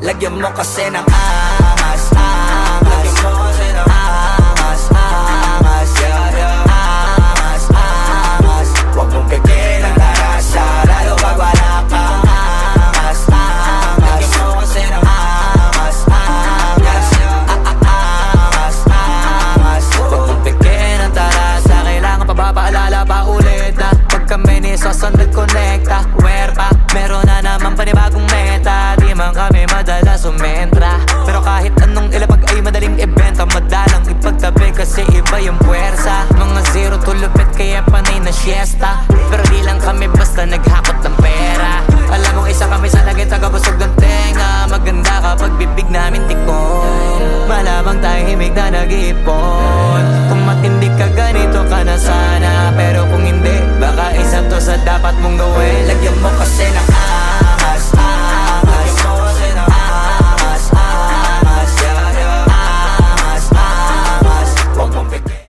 Lagyan mo kasi ng angas, angas. Lagyan mo kasi ng angas, angas. Angas, angas. Huwag mong pipin ang tarasa, lalo pag wala kang angas, angas. Lagyan mo kasi ng angas, angas. Angas, angas. Huwag mong pipin ang tarasa, kailangan pa ba paalala pa ulit na pag kami ni Sosandal Connecta, where pa? Meron na naman panibagong meta, di man kami madalas sumentra. Pero kahit anong ilapag ay madaling ibenta, madalang ipagtabi kasi iba yung puwersa. Mga zero to lupit kaya panay na siesta, pero di lang kami basta naghakot ng pera. Alam mong isa kami sa lagay tagabusog ng tenga, maganda kapag bibig namin tikong, malamang tahimik na nag-iipon. Kung matindi ka ganito ka na sana, pero kung hindi